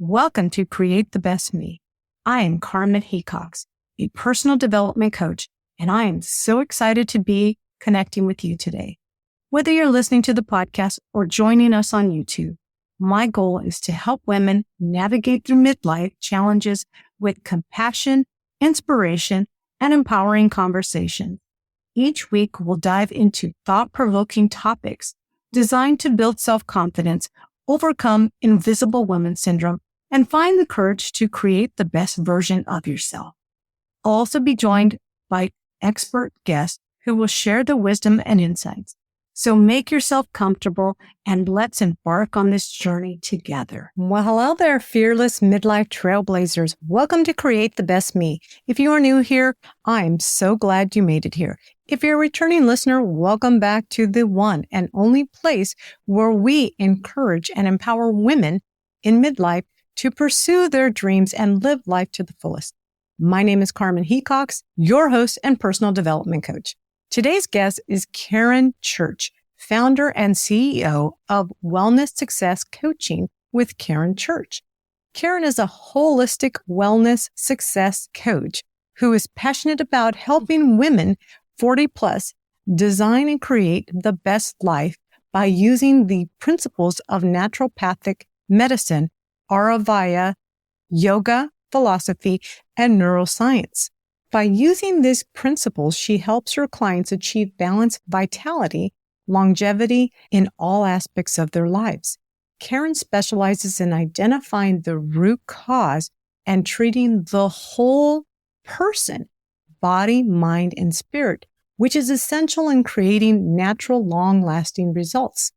Welcome to Create the Best Me. I am Carmen Hecox, a personal development coach, and I am so excited to be connecting with you today. Whether you're listening to the podcast or joining us on YouTube, my goal is to help women navigate through midlife challenges with compassion, inspiration, and empowering conversation. Each week, we'll dive into thought-provoking topics designed to build self-confidence, overcome invisible woman syndrome, and find the courage to create the best version of yourself. I'll also be joined by expert guests who will share the wisdom and insights. So make yourself comfortable and let's embark on this journey together. Well, hello there, fearless midlife trailblazers. Welcome to Create the Best Me. If you are new here, I'm so glad you made it here. If you're a returning listener, welcome back to the one and only place where we encourage and empower women in midlife to pursue their dreams and live life to the fullest. My name is Carmen Hecox, your host and personal development coach. Today's guest is Karen Church, founder and CEO of Wellness Success Coaching with Karen Church. Karen is a holistic wellness success coach who is passionate about helping women 40 plus design and create the best life by using the principles of naturopathic medicine, Ayurveda, yoga, philosophy, and neuroscience. By using these principles, she helps her clients achieve balance, vitality, longevity in all aspects of their lives. Karen specializes in identifying the root cause and treating the whole person, body, mind, and spirit, which is essential in creating natural, long-lasting results.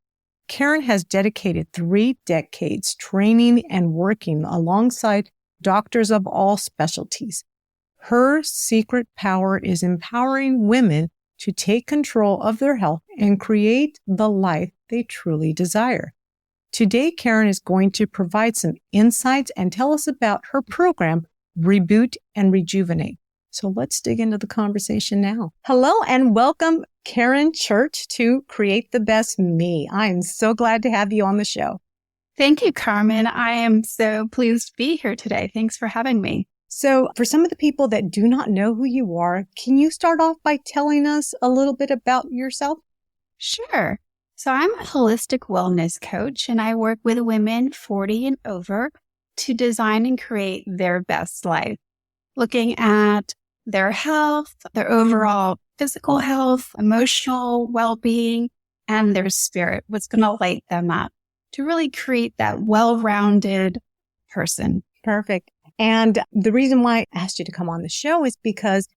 Karen has dedicated 3 decades training and working alongside doctors of all specialties. Her secret power is empowering women to take control of their health and create the life they truly desire. Today, Karen is going to provide some insights and tell us about her program, Reboot and Rejuvenate. So let's dig into the conversation now. Hello and welcome, Karen Church, to Create the Best Me. I am so glad to have you on the show. Thank you, Carmen. I am so pleased to be here today. Thanks for having me. So for some of the people that do not know who you are, can you start off by telling us a little bit about yourself? Sure. So I'm a holistic wellness coach, and I work with women 40 and over to design and create their best life, looking at their health, their overall physical health, emotional well-being, and their spirit, what's going to light them up to really create that well-rounded person. Perfect. And the reason why I asked you to come on the show is because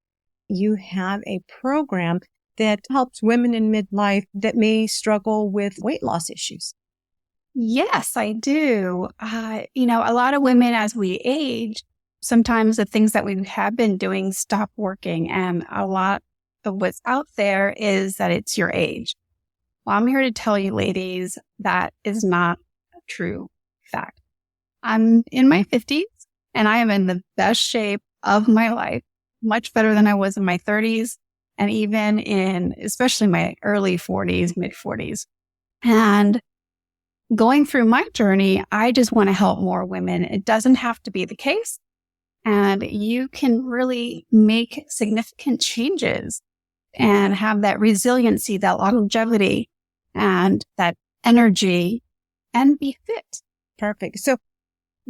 you have a program that helps women in midlife that may struggle with weight loss issues. Yes, I do. A lot of women as we age, sometimes the things that we have been doing stop working. And a lot of what's out there is that it's your age. Well, I'm here to tell you, ladies, that is not a true fact. I'm in my 50s. And I am in the best shape of my life, much better than I was in my 30s and even in especially my early 40s, mid 40s. And going through my journey, I just want to help more women. It doesn't have to be the case. And you can really make significant changes and have that resiliency, that longevity, and that energy and be fit. Perfect. So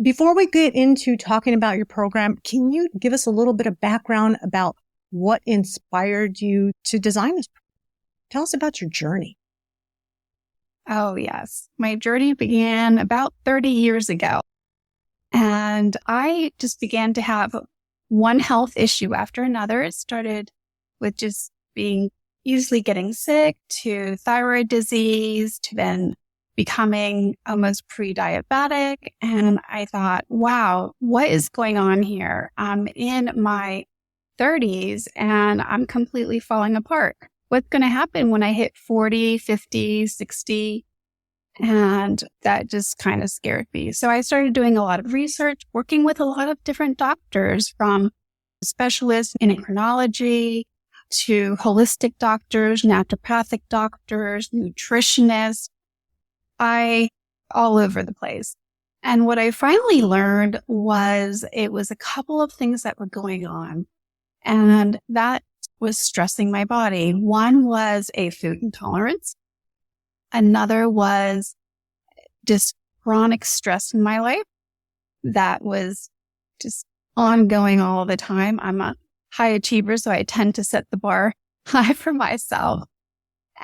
before we get into talking about your program, can you give us a little bit of background about what inspired you to design this? Tell us about your journey. Oh, yes. My journey began about 30 years ago. And I just began to have one health issue after another. It started with just being easily getting sick to thyroid disease to then becoming almost pre-diabetic. And I thought, wow, what is going on here? I'm in my 30s and I'm completely falling apart. What's going to happen when I hit 40, 50, 60? And that just kind of scared me. So I started doing a lot of research, working with a lot of different doctors, from specialists in endocrinology to holistic doctors, naturopathic doctors, nutritionists, all over the place. And what I finally learned was it was a couple of things that were going on, and that was stressing my body. One was a food intolerance. Another was just chronic stress in my life that was just ongoing all the time. I'm a high achiever, so I tend to set the bar high for myself.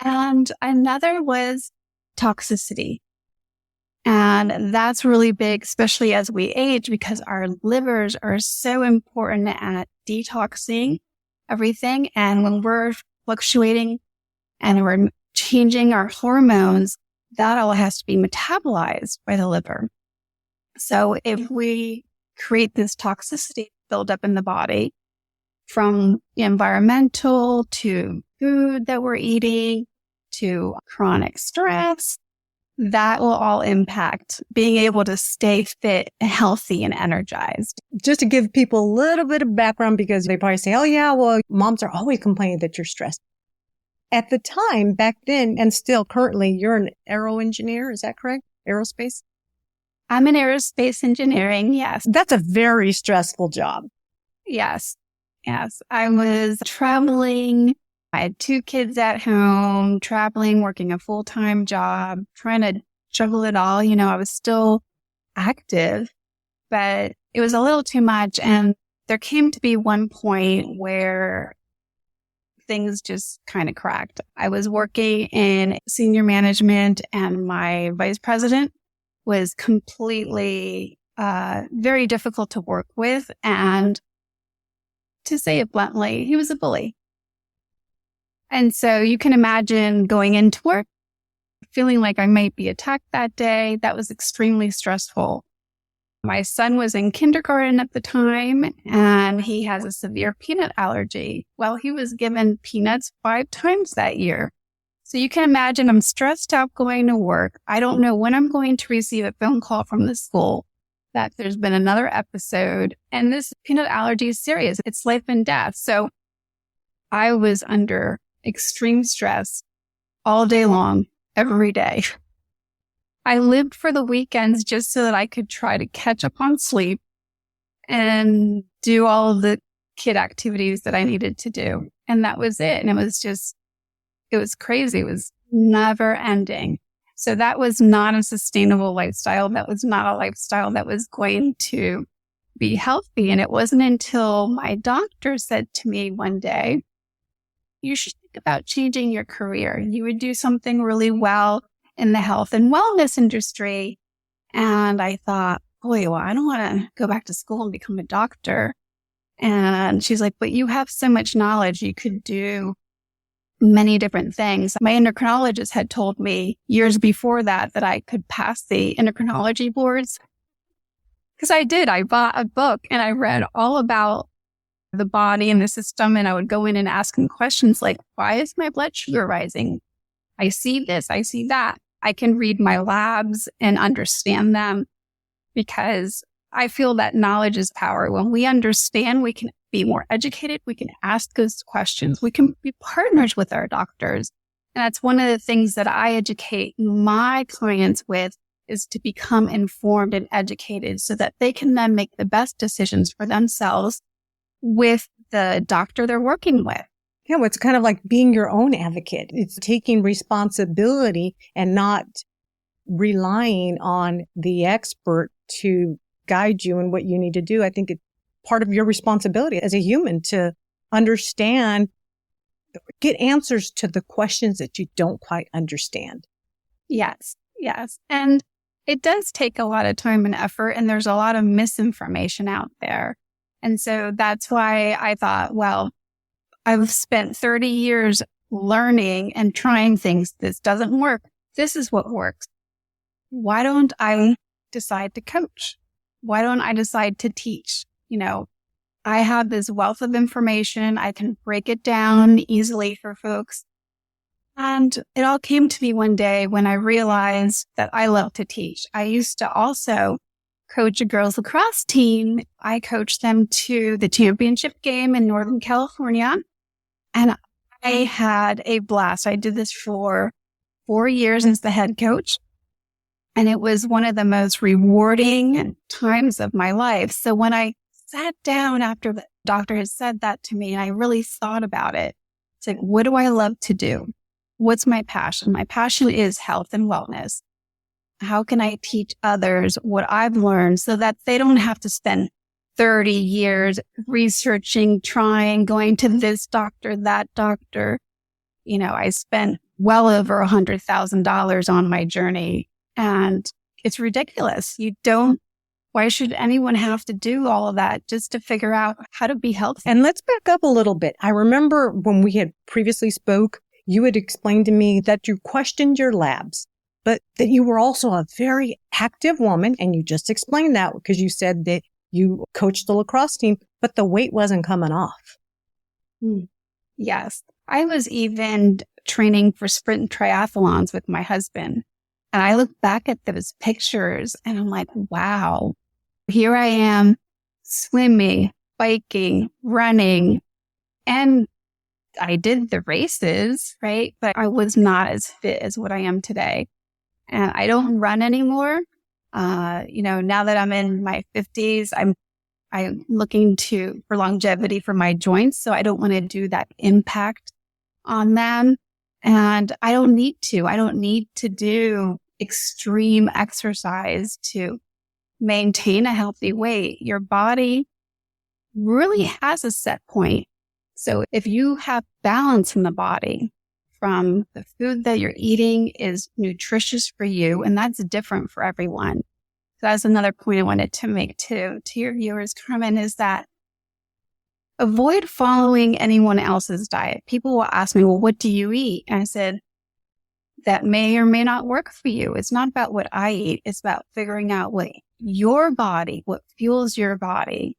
And another was toxicity. And that's really big, especially as we age, because our livers are so important at detoxing everything. And when we're fluctuating and we're changing our hormones, that all has to be metabolized by the liver. So if we create this toxicity buildup in the body from environmental to food that we're eating to chronic stress, that will all impact being able to stay fit, healthy, and energized. Just to give people a little bit of background, because they probably say, oh yeah, well, moms are always complaining that you're stressed. At the time, back then, and still currently, you're an aero engineer. Is that correct? Aerospace? I'm in aerospace engineering. Yes. That's a very stressful job. Yes. I was traveling. I had 2 kids at home, traveling, working a full-time job, trying to juggle it all. I was still active, but it was a little too much. And there came to be one point where things just kind of cracked. I was working in senior management, and my vice president was completely very difficult to work with. And to say it bluntly, he was a bully. And so you can imagine going into work, feeling like I might be attacked that day. That was extremely stressful. My son was in kindergarten at the time, and he has a severe peanut allergy. Well, he was given peanuts 5 times that year. So you can imagine I'm stressed out going to work. I don't know when I'm going to receive a phone call from the school that there's been another episode, and this peanut allergy is serious. It's life and death. So I was under extreme stress all day long, every day. I lived for the weekends just so that I could try to catch up on sleep and do all of the kid activities that I needed to do. And that was it. And it was crazy. It was never ending. So that was not a sustainable lifestyle. That was not a lifestyle that was going to be healthy. And it wasn't until my doctor said to me one day, you should think about changing your career. You would do something really well in the health and wellness industry. And I thought, boy, well, I don't want to go back to school and become a doctor. And she's like, but you have so much knowledge. You could do many different things. My endocrinologist had told me years before that I could pass the endocrinology boards. Because I did. I bought a book and I read all about the body and the system. And I would go in and ask him questions like, why is my blood sugar rising? I see this, I see that. I can read my labs and understand them, because I feel that knowledge is power. When we understand, we can be more educated. We can ask those questions. We can be partners with our doctors. And that's one of the things that I educate my clients with, is to become informed and educated so that they can then make the best decisions for themselves with the doctor they're working with. Yeah, well, it's kind of like being your own advocate. It's taking responsibility and not relying on the expert to guide you in what you need to do. I think it's part of your responsibility as a human to understand, get answers to the questions that you don't quite understand. Yes. And it does take a lot of time and effort, and there's a lot of misinformation out there. And so that's why I thought, well, I've spent 30 years learning and trying things. This doesn't work. This is what works. Why don't I decide to coach? Why don't I decide to teach? I have this wealth of information. I can break it down easily for folks. And it all came to me one day when I realized that I love to teach. I used to also coach a girls lacrosse team. I coached them to the championship game in Northern California. And I had a blast. I did this for 4 years as the head coach. And it was one of the most rewarding times of my life. So when I sat down after the doctor had said that to me, and I really thought about it, it's like, what do I love to do? What's my passion? My passion is health and wellness. How can I teach others what I've learned so that they don't have to spend 30 years researching, trying, going to this doctor, that doctor? I spent well over $100,000 on my journey, and it's ridiculous. Why should anyone have to do all of that just to figure out how to be healthy? And let's back up a little bit. I remember when we had previously spoke, you had explained to me that you questioned your labs, but that you were also a very active woman. And you just explained that because you said that you coached the lacrosse team, but the weight wasn't coming off. Yes. I was even training for sprint triathlons with my husband. And I look back at those pictures and I'm like, wow, here I am swimming, biking, running. And I did the races, right? But I was not as fit as what I am today. And I don't run anymore. Now that I'm in my 50s, I'm looking for longevity for my joints. So I don't want to do that impact on them. And I don't need to do extreme exercise to maintain a healthy weight. Your body really has a set point. So if you have balance in the body from the food that you're eating is nutritious for you, and that's different for everyone. So that's another point I wanted to make to your viewers, Carmen, is that avoid following anyone else's diet. People will ask me, well, what do you eat? And I said, that may or may not work for you. It's not about what I eat. It's about figuring out what fuels your body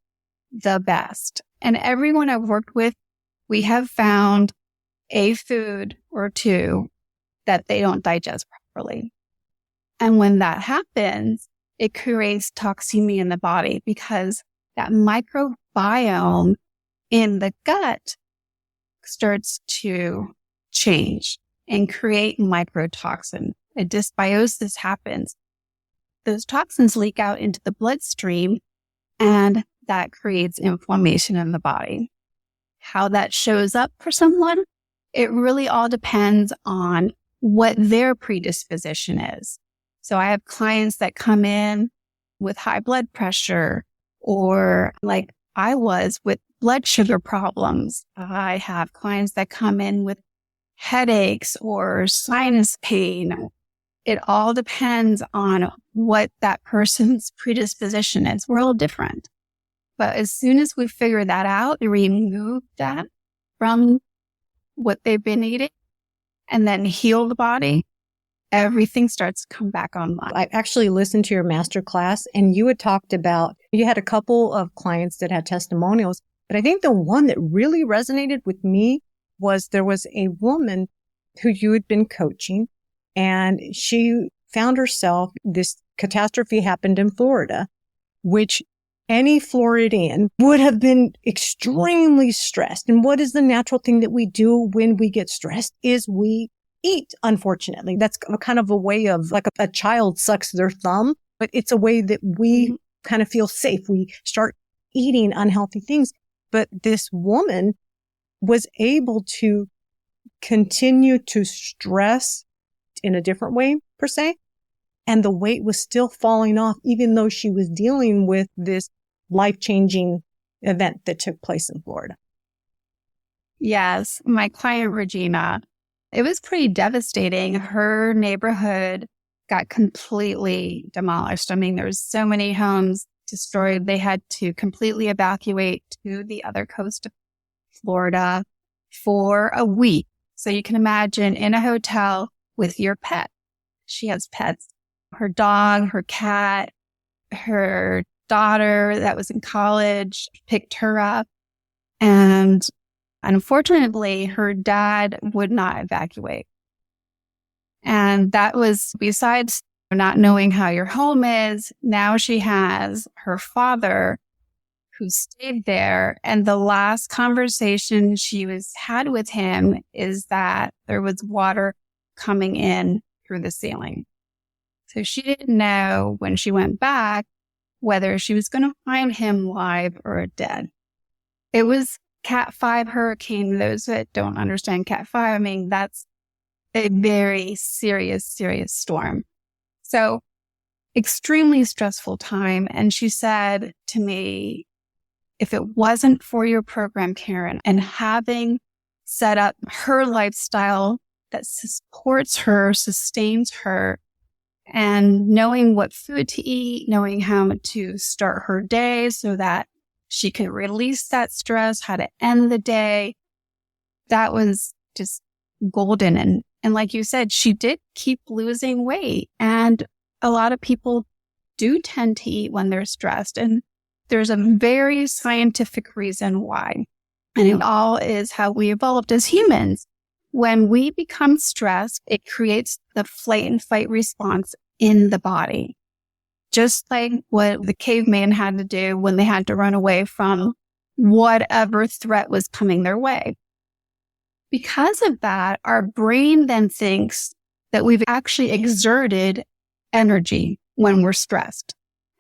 the best. And everyone I've worked with, we have found a food or two that they don't digest properly. And when that happens, it creates toxemia in the body because that microbiome in the gut starts to change and create microtoxin. A dysbiosis happens. Those toxins leak out into the bloodstream, and that creates inflammation in the body. How that shows up for someone, it really all depends on what their predisposition is. So I have clients that come in with high blood pressure, or like I was with blood sugar problems. I have clients that come in with headaches or sinus pain. It all depends on what that person's predisposition is. We're all different. But as soon as we figure that out and remove that from what they've been eating and then heal the body, everything starts to come back online. I actually listened to your masterclass, and you had talked about, you had a couple of clients that had testimonials, but I think the one that really resonated with me was there was a woman who you had been coaching, and she found herself, this catastrophe happened in Florida, which any Floridian would have been extremely stressed. And what is the natural thing that we do when we get stressed is we eat, unfortunately. That's kind of a way of like a child sucks their thumb, but it's a way that we kind of feel safe. We start eating unhealthy things. But this woman was able to continue to stress in a different way, per se. And the weight was still falling off, even though she was dealing with this life-changing event that took place in Florida. Yes. My client, Regina, it was pretty devastating. Her neighborhood got completely demolished. I mean, there was so many homes destroyed. They had to completely evacuate to the other coast of Florida for a week. So you can imagine in a hotel with your pet. She has pets, her dog, her cat, her daughter that was in college picked her up. And unfortunately, her dad would not evacuate. And that was, besides not knowing how your home is, now she has her father who stayed there. And the last conversation she had with him is that there was water coming in through the ceiling. So she didn't know when she went back whether she was going to find him live or dead. It was Cat 5 hurricane. Those that don't understand Cat 5, I mean, that's a very serious, serious storm. So extremely stressful time. And she said to me, if it wasn't for your program, Karen, and having set up her lifestyle that supports her, sustains her, and knowing what food to eat, knowing how to start her day so that she could release that stress, how to end the day, that was just golden. And like you said, she did keep losing weight. And a lot of people do tend to eat when they're stressed. And there's a very scientific reason why. And it all is how we evolved as humans. When we become stressed, it creates the flight and fight response in the body. Just like what the caveman had to do when they had to run away from whatever threat was coming their way. Because of that, our brain then thinks that we've actually exerted energy when we're stressed.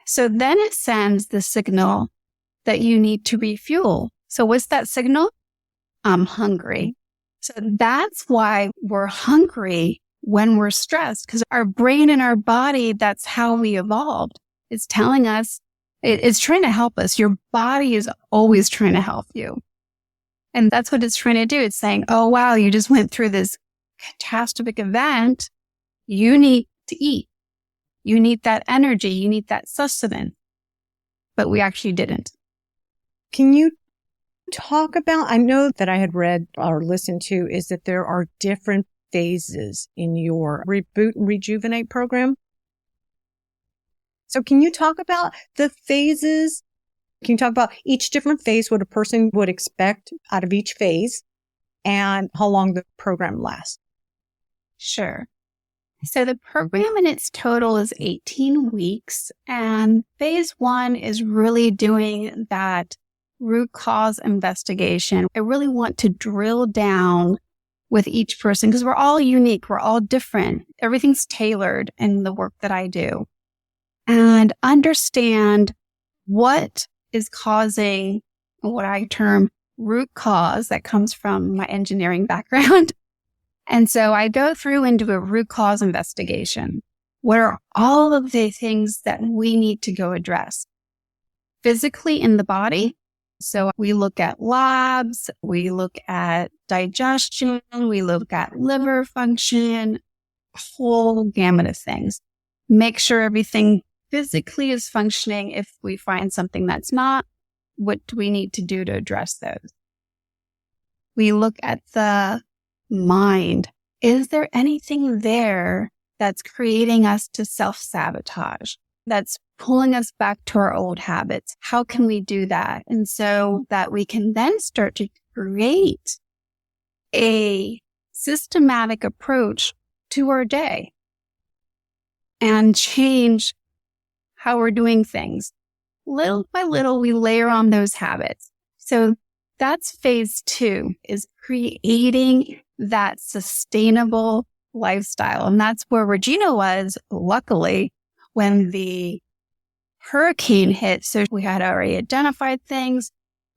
So then it sends the signal that you need to refuel. So what's that signal? I'm hungry. So that's why we're hungry when we're stressed, because our brain and our body, that's how we evolved. It's telling us, it's trying to help us. Your body is always trying to help you. And that's what it's trying to do. It's saying, oh, wow, you just went through this catastrophic event. You need to eat. You need that energy. You need that sustenance. But we actually didn't. Can you talk about, I know that I had read or listened to, is that there are different phases in your Reboot and Rejuvenate program. So can you talk about the phases? Can you talk about each different phase, what a person would expect out of each phase, and how long the program lasts? Sure. So the program in its total is 18 weeks, and phase 1 is really doing that root cause investigation. I really want to drill down with each person because we're all unique. We're all different. Everything's tailored in the work that I do, and understand what is causing what I term root cause that comes from my engineering background. And so I go through and do a root cause investigation. What are all of the things that we need to go address physically in the body? So we look at labs, we look at digestion, we look at liver function, a whole gamut of things. Make sure everything physically is functioning. If we find something that's not, what do we need to do to address those? We look at the mind. Is there anything there that's creating us to self-sabotage? That's pulling us back to our old habits? How can we do that? And so that we can then start to create a systematic approach to our day and change how we're doing things. Little by little, we layer on those habits. So that's phase 2, is creating that sustainable lifestyle. And that's where Regina was, luckily, when the hurricane hit. So we had already identified things.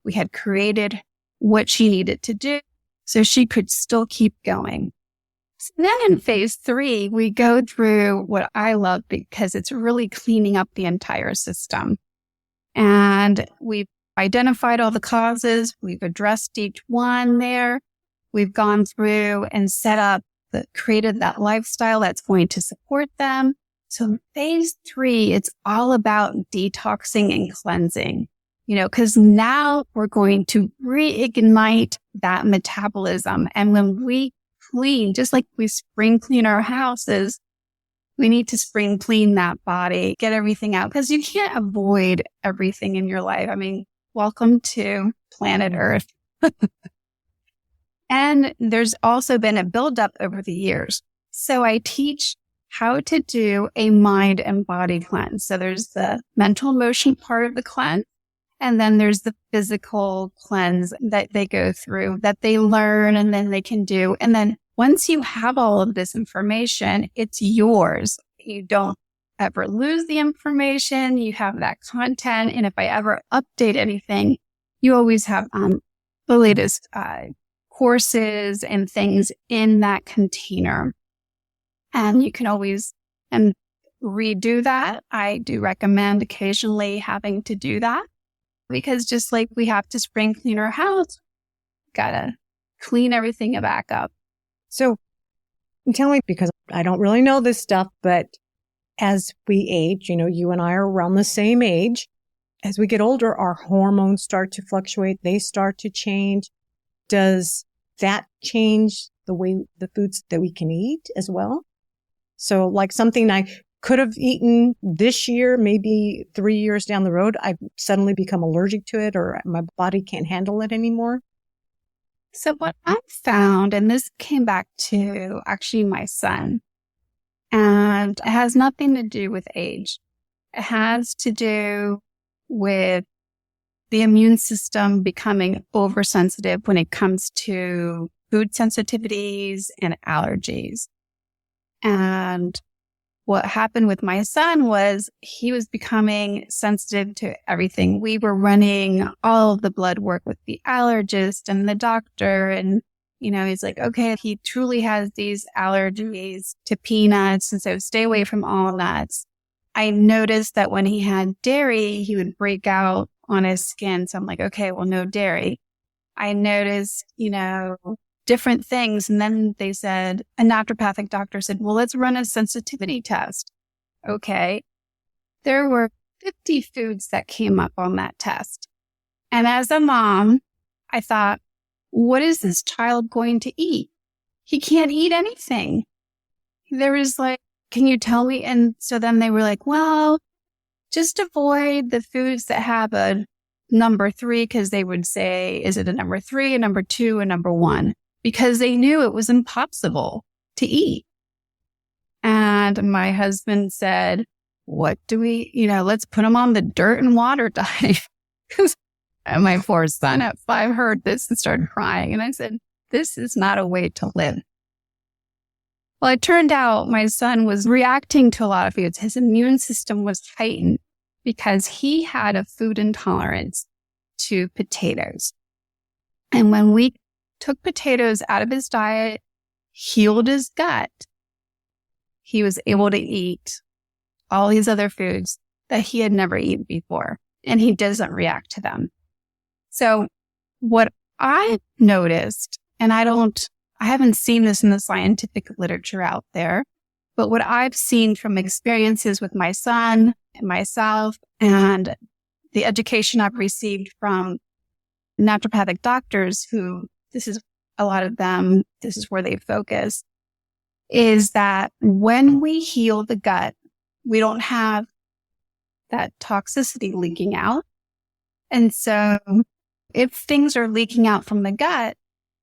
We had created what she needed to do so she could still keep going. So then in phase 3, we go through what I love because it's really cleaning up the entire system. And we've identified all the causes. We've addressed each one there. We've gone through and created that lifestyle that's going to support them. So in phase 3, it's all about detoxing and cleansing, because now we're going to reignite that metabolism. And when we clean, just like we spring clean our houses, we need to spring clean that body, get everything out, because you can't avoid everything in your life. I mean, welcome to planet Earth. And there's also been a buildup over the years. So I teach how to do a mind and body cleanse. So there's the mental emotion part of the cleanse, and then there's the physical cleanse that they go through, that they learn and then they can do. And then once you have all of this information, it's yours. You don't ever lose the information, you have that content. And if I ever update anything, you always have the latest courses and things in that container. And you can always redo that. I do recommend occasionally having to do that, because just like we have to spring clean our house, gotta clean everything back up. So tell me, because I don't really know this stuff, but as we age, you and I are around the same age. As we get older, our hormones start to fluctuate. They start to change. Does that change the way the foods that we can eat as well? So like something I could have eaten this year, maybe 3 years down the road, I've suddenly become allergic to it, or my body can't handle it anymore. So what I found, and this came back to actually my son, and it has nothing to do with age. It has to do with the immune system becoming oversensitive when it comes to food sensitivities and allergies. And what happened with my son was he was becoming sensitive to everything. We were running all of the blood work with the allergist and the doctor. And, he's like, okay, he truly has these allergies to peanuts. And so stay away from all nuts. I noticed that when he had dairy, he would break out on his skin. So I'm like, okay, well, no dairy. I noticed, different things. And then they said, a naturopathic doctor said, well, let's run a sensitivity test. Okay. There were 50 foods that came up on that test. And as a mom, I thought, what is this child going to eat? He can't eat anything. There was like, can you tell me? And so then they were like, well, just avoid the foods that have a number 3, because they would say, is it a number 3, a number 2, a number 1? Because they knew it was impossible to eat. And my husband said, what do we, let's put him on the dirt and water diet. And my poor son at 5 heard this and started crying. And I said, this is not a way to live. Well, it turned out my son was reacting to a lot of foods. His immune system was heightened because he had a food intolerance to potatoes. And when we took potatoes out of his diet, healed his gut, he was able to eat all these other foods that he had never eaten before, and he doesn't react to them. So what I noticed, and I haven't seen this in the scientific literature out there, but what I've seen from experiences with my son and myself and the education I've received from naturopathic doctors who, this is a lot of them, this is where they focus, is that when we heal the gut, we don't have that toxicity leaking out. And so if things are leaking out from the gut,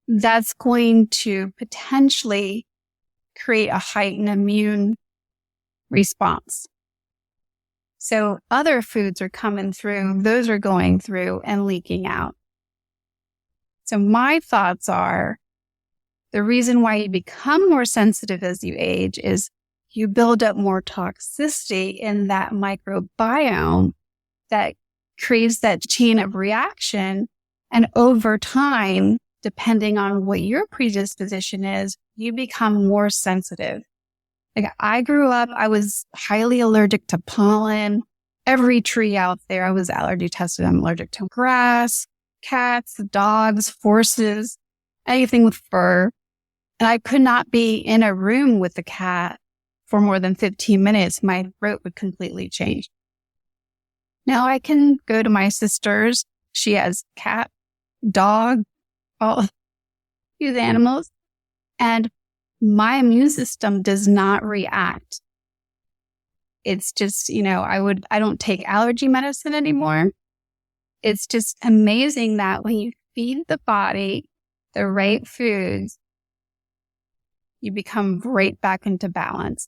that's going to potentially create a heightened immune response. So other foods are coming through, those are going through and leaking out. So my thoughts are, the reason why you become more sensitive as you age is you build up more toxicity in that microbiome that creates that chain of reaction. And over time, depending on what your predisposition is, you become more sensitive. Like I grew up, I was highly allergic to pollen. Every tree out there, I was allergy tested. I'm allergic to grass, cats, dogs, horses, anything with fur. And I could not be in a room with a cat for more than 15 minutes. My throat would completely change. Now I can go to my sister's. She has cat, dog, all these animals. And my immune system does not react. It's just, I don't take allergy medicine anymore. It's just amazing that when you feed the body the right foods, you become right back into balance.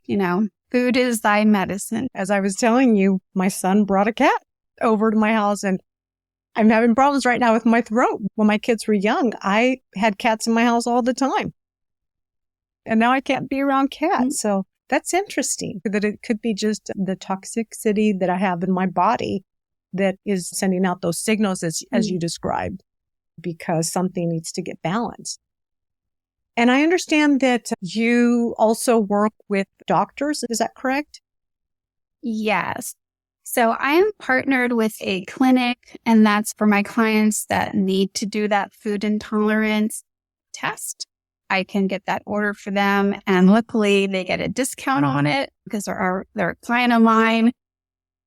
Food is thy medicine. As I was telling you, my son brought a cat over to my house, and I'm having problems right now with my throat. When my kids were young, I had cats in my house all the time. And now I can't be around cats. So That's interesting that it could be just the toxicity that I have in my body that is sending out those signals as you described, because something needs to get balanced. And I understand that you also work with doctors. Is that correct? Yes. So I am partnered with a clinic, and that's for my clients that need to do that food intolerance test. I can get that order for them, and luckily they get a discount on it because they're a client of mine.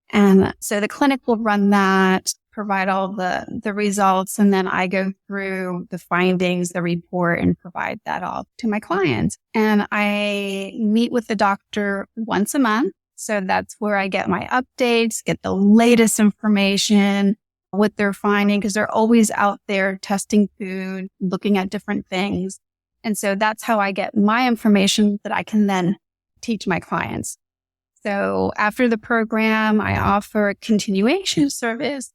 And so the clinic will run that, provide all the results, and then I go through the findings, the report, and provide that all to my clients. And I meet with the doctor once a month. So that's where I get my updates, get the latest information, what they're finding, because they're always out there testing food, looking at different things. And so that's how I get my information that I can then teach my clients. So after the program, I offer a continuation service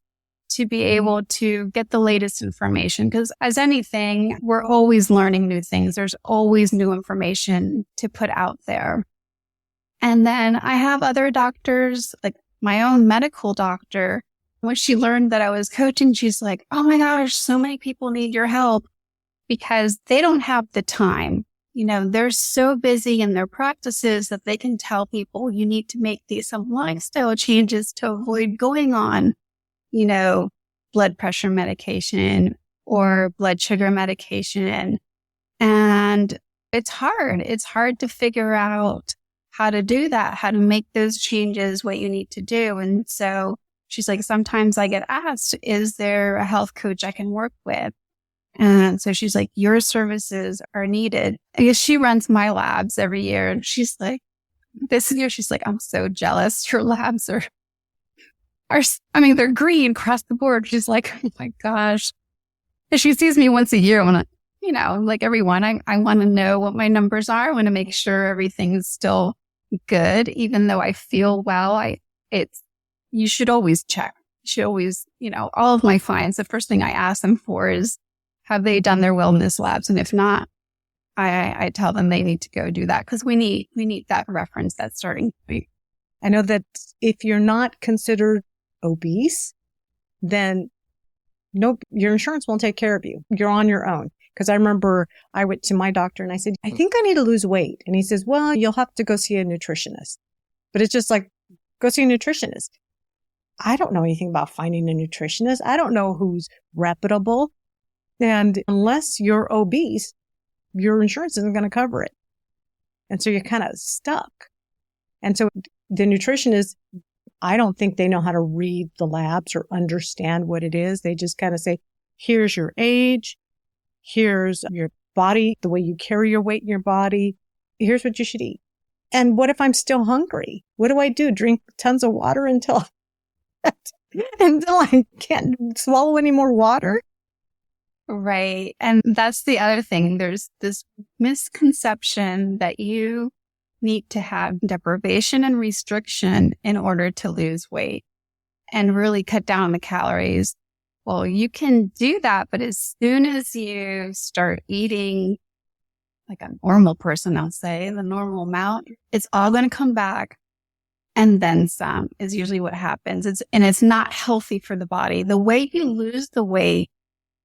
to be able to get the latest information. Because as anything, we're always learning new things. There's always new information to put out there. And then I have other doctors, like my own medical doctor. When she learned that I was coaching, she's like, oh my gosh, so many people need your help because they don't have the time. They're so busy in their practices that they can tell people you need to make some lifestyle changes to avoid going on, blood pressure medication or blood sugar medication. And it's hard. It's hard to figure out how to do that, how to make those changes, what you need to do. And so she's like, sometimes I get asked, is there a health coach I can work with? And so she's like, your services are needed. I guess she runs my labs every year. And she's like, this year, she's like, I'm so jealous. Your labs are they're green across the board. She's like, oh my gosh. And she sees me once a year when like everyone, I want to know what my numbers are. I want to make sure everything's still good, even though I feel well. You should always check. You should always, all of my clients, the first thing I ask them for is, have they done their wellness labs? And if not, I tell them they need to go do that because we need that reference, that starting point. I know that if you're not considered obese, then your insurance won't take care of you. You're on your own. Because I remember I went to my doctor and I said, I think I need to lose weight. And he says, well, you'll have to go see a nutritionist. But it's just like, go see a nutritionist. I don't know anything about finding a nutritionist. I don't know who's reputable. And unless you're obese, your insurance isn't going to cover it. And so you're kind of stuck. And so the nutritionist, I don't think they know how to read the labs or understand what it is. They just kind of say, here's your age. Here's your body, the way you carry your weight in your body. Here's what you should eat. And what if I'm still hungry? What do I do? Drink tons of water until I can't swallow any more water? Right. And that's the other thing. There's this misconception that you need to have deprivation and restriction in order to lose weight and really cut down the calories. Well, you can do that, but as soon as you start eating like a normal person, I'll say the normal amount, it's all going to come back. And then some is usually what happens. It's not healthy for the body. The way you lose the weight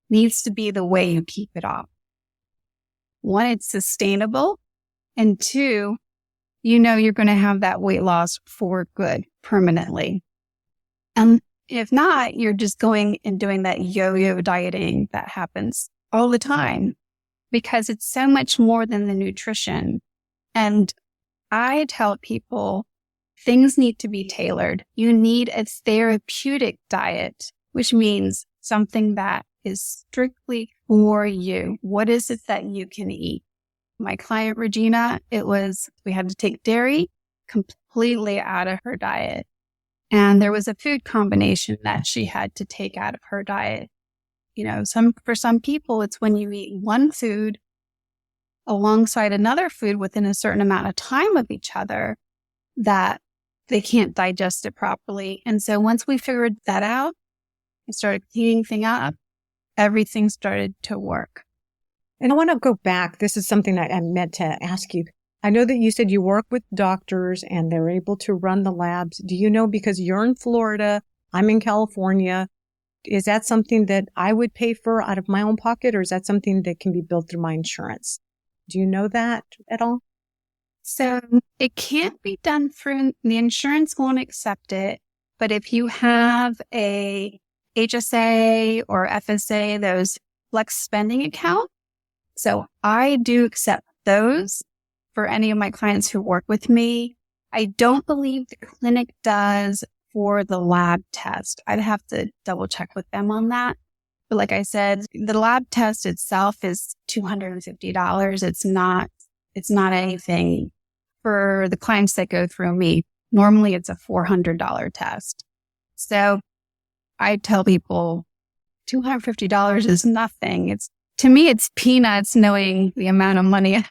needs to be the way you keep it off. One, it's sustainable. And two, you're going to have that weight loss for good permanently. And if not, you're just going and doing that yo-yo dieting that happens all the time because it's so much more than the nutrition. And I tell people things need to be tailored. You need a therapeutic diet, which means something that is strictly for you. What is it that you can eat? My client, Regina, we had to take dairy completely out of her diet. And there was a food combination that she had to take out of her diet. For some people, it's when you eat one food alongside another food within a certain amount of time of each other that they can't digest it properly. And so once we figured that out and started cleaning things up, everything started to work. And I want to go back. This is something I meant to ask you. I know that you said you work with doctors and they're able to run the labs. Do you know, because you're in Florida, I'm in California, is that something that I would pay for out of my own pocket, or is that something that can be billed through my insurance? Do you know that at all? So it can't be done through, the insurance won't accept it. But if you have a HSA or FSA, those flex spending account, so I do accept those for any of my clients who work with me. I don't believe the clinic does for the lab test. I'd have to double check with them on that. But like I said, the lab test itself is $250. It's not anything for the clients that go through me. Normally it's a $400 test. So I tell people $250 is nothing. To me, it's peanuts knowing the amount of money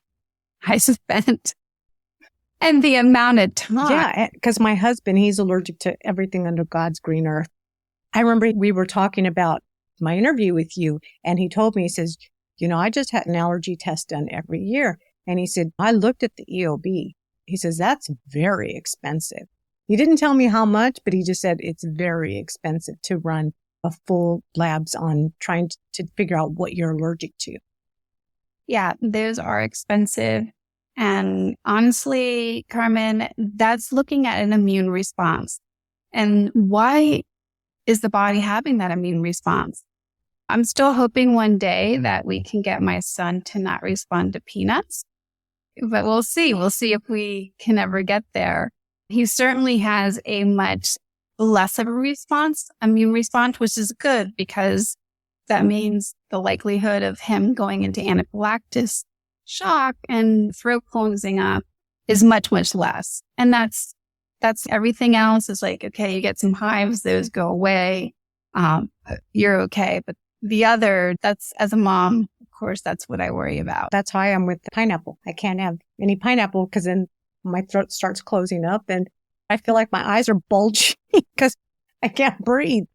I spent and the amount of time. Yeah, because my husband, he's allergic to everything under God's green earth. I remember we were talking about my interview with you, and he told me, he says, I just had an allergy test done every year. And he said, I looked at the EOB. He says, that's very expensive. He didn't tell me how much, but he just said it's very expensive to run a full labs on trying to figure out what you're allergic to. Yeah, those are expensive. And honestly, Carmen, that's looking at an immune response. And why is the body having that immune response? I'm still hoping one day that we can get my son to not respond to peanuts. But we'll see. We'll see if we can ever get there. He certainly has a much less of a immune response, which is good because that means the likelihood of him going into anaphylactic shock and throat closing up is much, much less. And that's everything else is like, okay, you get some hives, those go away. You're okay. But the other, that's, as a mom, of course, that's what I worry about. That's how I am with the pineapple. I can't have any pineapple because then my throat starts closing up and I feel like my eyes are bulging because I can't breathe.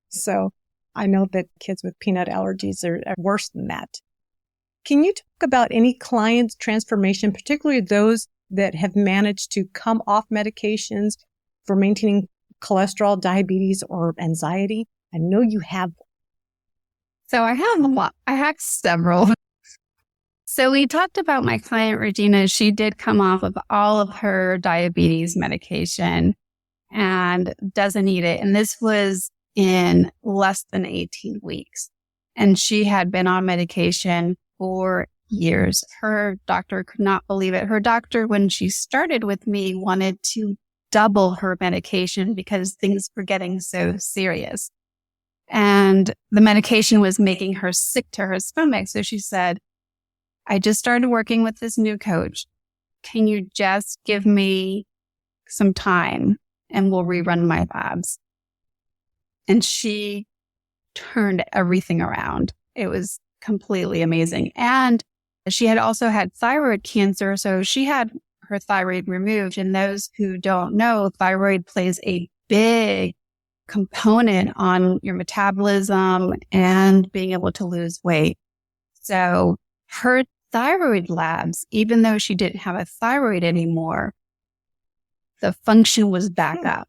So I know that kids with peanut allergies are worse than that. Can you talk about any clients' transformation, particularly those that have managed to come off medications for maintaining cholesterol, diabetes, or anxiety? I know you have. So I have a lot. I have several. So we talked about my client, Regina. She did come off of all of her diabetes medication and doesn't need it. And this was in less than 18 weeks. And she had been on medication for years. Her doctor could not believe it. Her doctor, when she started with me, wanted to double her medication because things were getting so serious. And the medication was making her sick to her stomach. So she said, I just started working with this new coach. Can you just give me some time and we'll rerun my labs? And she turned everything around. It was completely amazing. And she had also had thyroid cancer. So she had her thyroid removed. And those who don't know, thyroid plays a big component on your metabolism and being able to lose weight. So her thyroid labs, even though she didn't have a thyroid anymore, the function was back up.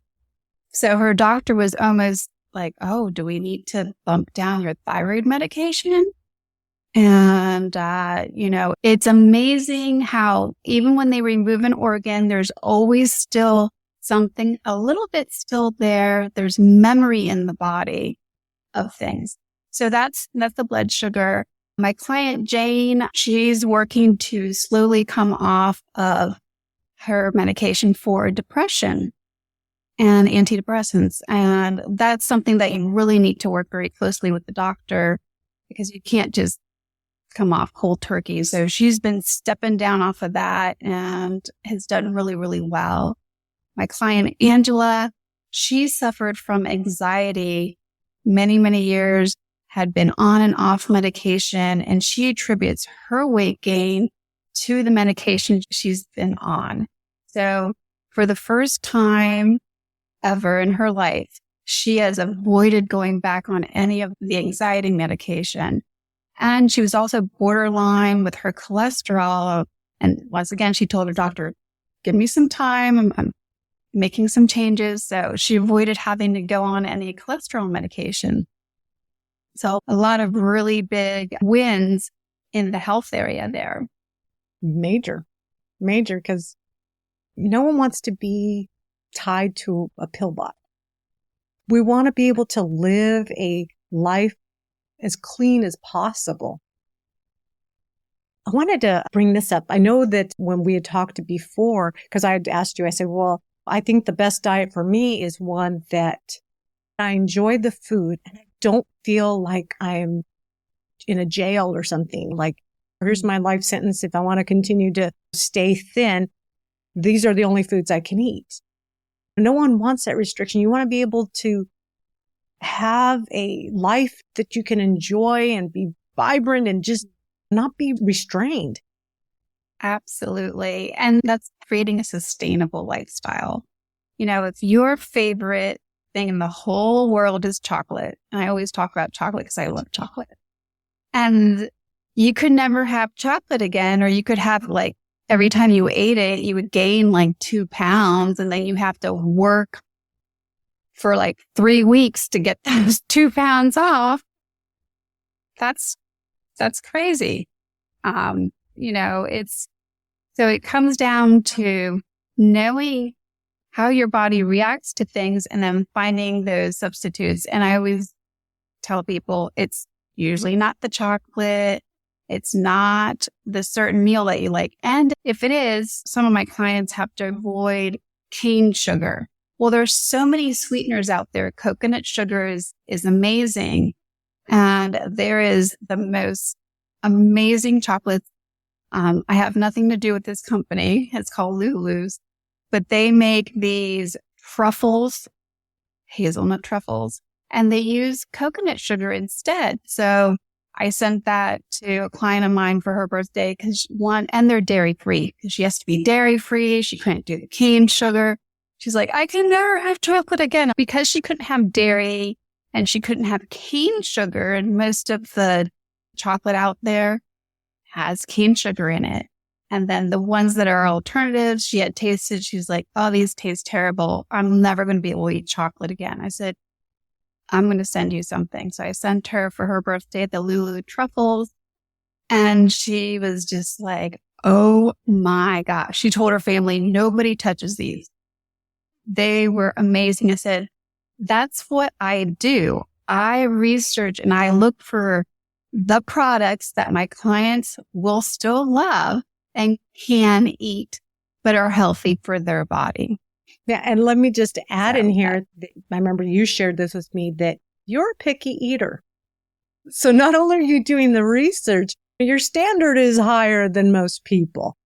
So her doctor was almost like, oh, do we need to bump down your thyroid medication? And, it's amazing how even when they remove an organ, there's always still something a little bit still there. There's memory in the body of things. So that's the blood sugar. My client, Jane, she's working to slowly come off of her medication for depression and antidepressants. And that's something that you really need to work very closely with the doctor because you can't just come off cold turkey. So she's been stepping down off of that and has done really, really well. My client, Angela, she suffered from anxiety many, many years, had been on and off medication, and she attributes her weight gain to the medication she's been on. So for the first time ever in her life, she has avoided going back on any of the anxiety medication. And she was also borderline with her cholesterol. And once again, she told her doctor, give me some time. I'm making some changes. So she avoided having to go on any cholesterol medication. So a lot of really big wins in the health area there. Major, because no one wants to be tied to a pill bottle. We want to be able to live a life as clean as possible. I wanted to bring this up. I know that when we had talked before, because I had asked you, I said, well, I think the best diet for me is one that I enjoy the food and I don't feel like I'm in a jail or something. Like, here's my life sentence. If I want to continue to stay thin, these are the only foods I can eat. No one wants that restriction. You want to be able to have a life that you can enjoy and be vibrant and just not be restrained. Absolutely. And that's creating a sustainable lifestyle. If your favorite thing in the whole world is chocolate, and I always talk about chocolate because I love chocolate, and you could never have chocolate again, or you could have every time you ate it, you would gain 2 pounds, and then you have to work for 3 weeks to get those 2 pounds off. That's crazy. So it comes down to knowing how your body reacts to things and then finding those substitutes. And I always tell people it's usually not the chocolate. It's not the certain meal that you like. And if it is, some of my clients have to avoid cane sugar. Well, there's so many sweeteners out there. Coconut sugar is amazing. And there is the most amazing chocolates. I have nothing to do with this company. It's called Lulu's, but they make these truffles, hazelnut truffles, and they use coconut sugar instead. So I sent that to a client of mine for her birthday and they're dairy free because she has to be dairy free. She couldn't do the cane sugar. She's like, I can never have chocolate again because she couldn't have dairy and she couldn't have cane sugar. And most of the chocolate out there has cane sugar in it. And then the ones that are alternatives, she had tasted. She's like, oh, these taste terrible. I'm never going to be able to eat chocolate again. I said, I'm going to send you something. So I sent her for her birthday the Lulu truffles. And she was just like, oh my gosh. She told her family, nobody touches these. They were amazing. I said, that's what I do. I research and I look for the products that my clients will still love and can eat, but are healthy for their body. Yeah. And let me just add in here, I remember you shared this with me, that you're a picky eater. So not only are you doing the research, your standard is higher than most people.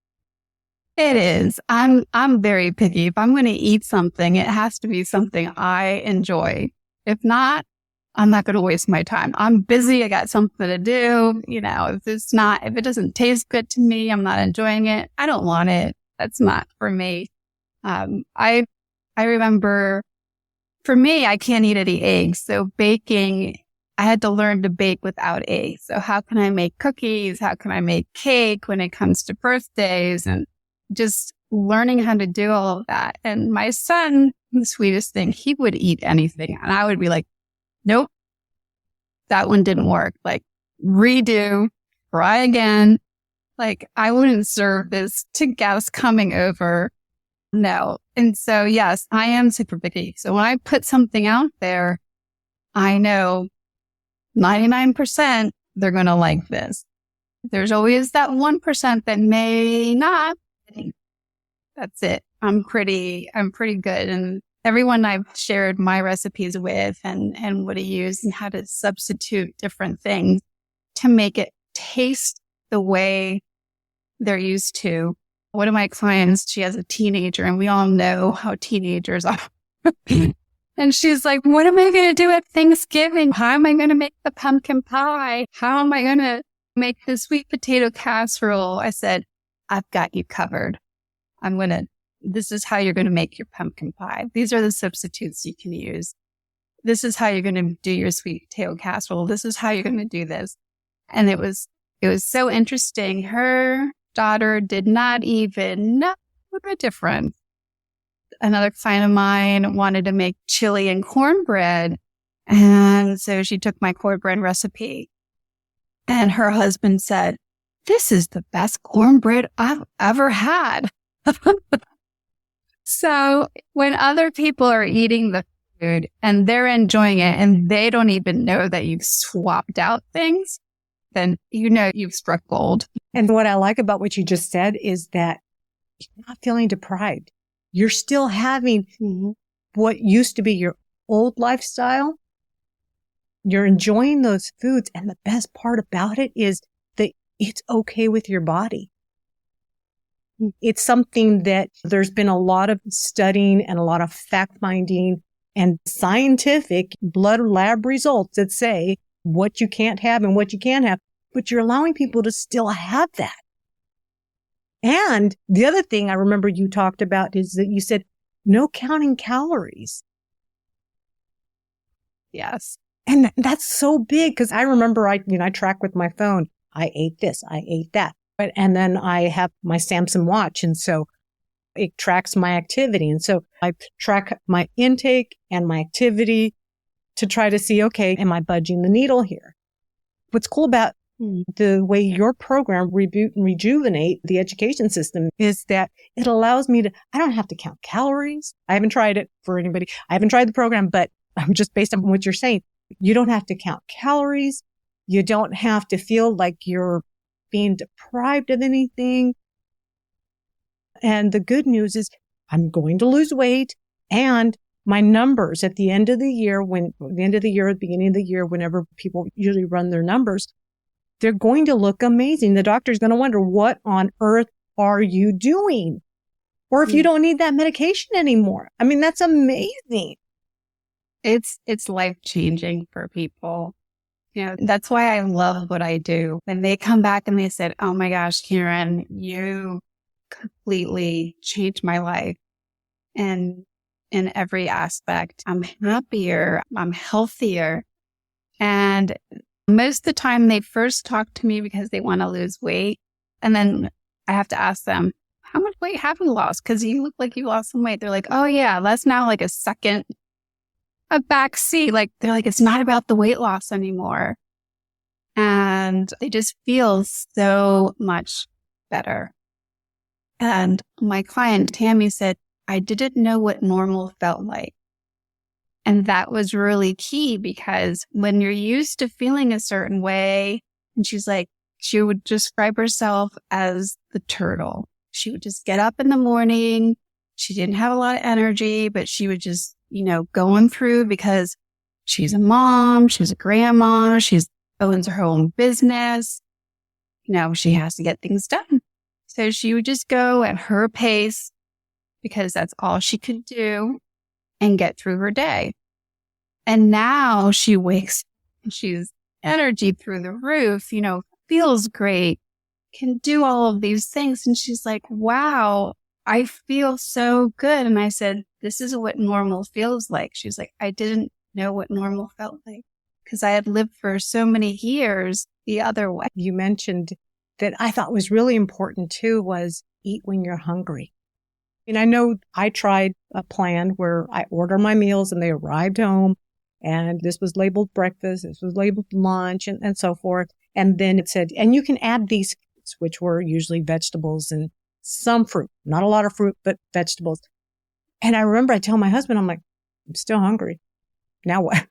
It is. I'm very picky. If I'm going to eat something, it has to be something I enjoy. If not, I'm not going to waste my time. I'm busy. I got something to do. If it doesn't taste good to me, I'm not enjoying it. I don't want it. That's not for me. I remember for me, I can't eat any eggs. So baking, I had to learn to bake without eggs. So how can I make cookies? How can I make cake when it comes to birthdays? And just learning how to do all of that. And my son, the sweetest thing, he would eat anything. And I would be like, nope, that one didn't work. Redo, try again. I wouldn't serve this to guests coming over. No. And so, yes, I am super picky. So when I put something out there, I know 99% they're going to like this. There's always that 1% that may not. That's it. I'm pretty good. And everyone I've shared my recipes with and what I use and how to substitute different things to make it taste the way they're used to. One of my clients, she has a teenager and we all know how teenagers are. And she's like, what am I going to do at Thanksgiving? How am I going to make the pumpkin pie? How am I going to make the sweet potato casserole? I said, I've got you covered. This is how you're going to make your pumpkin pie. These are the substitutes you can use. This is how you're going to do your sweet potato casserole. This is how you're going to do this. And it was so interesting. Her daughter did not even know the difference. Another client of mine wanted to make chili and cornbread. And so she took my cornbread recipe. And her husband said, "This is the best cornbread I've ever had." So when other people are eating the food and they're enjoying it and they don't even know that you've swapped out things, then you know you've struck gold. And what I like about what you just said is that you're not feeling deprived. You're still having what used to be your old lifestyle. You're enjoying those foods. And the best part about it is that it's okay with your body. It's something that there's been a lot of studying and a lot of fact finding and scientific blood lab results that say what you can't have and what you can have, but you're allowing people to still have that. And the other thing I remember you talked about is that you said no counting calories. Yes. And that's so big because I remember I track with my phone. I ate this, I ate that. And then I have my Samsung watch. And so it tracks my activity. And so I track my intake and my activity to try to see, okay, am I budging the needle here? What's cool about the way your program, Reboot and Rejuvenate, the education system, is that it allows me to, I don't have to count calories. I haven't tried it for anybody. I haven't tried the program, but I'm just based on what you're saying. You don't have to count calories. You don't have to feel like you're being deprived of anything. And the good news is I'm going to lose weight, and my numbers at the end of the year, or the beginning of the year, whenever people usually run their numbers, they're going to look amazing. The doctor's going to wonder, what on earth are you doing? Or if you don't need that medication anymore. I mean, that's amazing. It's life-changing for people. You know, that's why I love what I do. When they come back and they said, "Oh my gosh, Karen, you completely changed my life." And in every aspect, I'm happier, I'm healthier. And most of the time they first talk to me because they want to lose weight. And then I have to ask them, "How much weight have you lost? Because you look like you lost some weight." They're like, "Oh yeah, that's now like a backseat." Like, they're like, "It's not about the weight loss anymore." And they just feel so much better. And my client, Tammy, said, "I didn't know what normal felt like." And that was really key, because when you're used to feeling a certain way, and she would describe herself as the turtle. She would just get up in the morning. She didn't have a lot of energy, but she would just, going through, because she's a mom, she's a grandma, she's owns her own business. She has to get things done. So she would just go at her pace, because that's all she could do, and get through her day. And now she wakes and she's energy through the roof, feels great, can do all of these things. And she's like, "Wow, I feel so good." And I said, "This is what normal feels like." She's like, "I didn't know what normal felt like, because I had lived for so many years the other way." You mentioned that I thought was really important too, was eat when you're hungry. And I know I tried a plan where I order my meals and they arrived home, and this was labeled breakfast, this was labeled lunch, and so forth. And then it said, and you can add these foods, which were usually vegetables and some fruit, not a lot of fruit, but vegetables. And I remember I tell my husband, I'm like, "I'm still hungry. Now what?"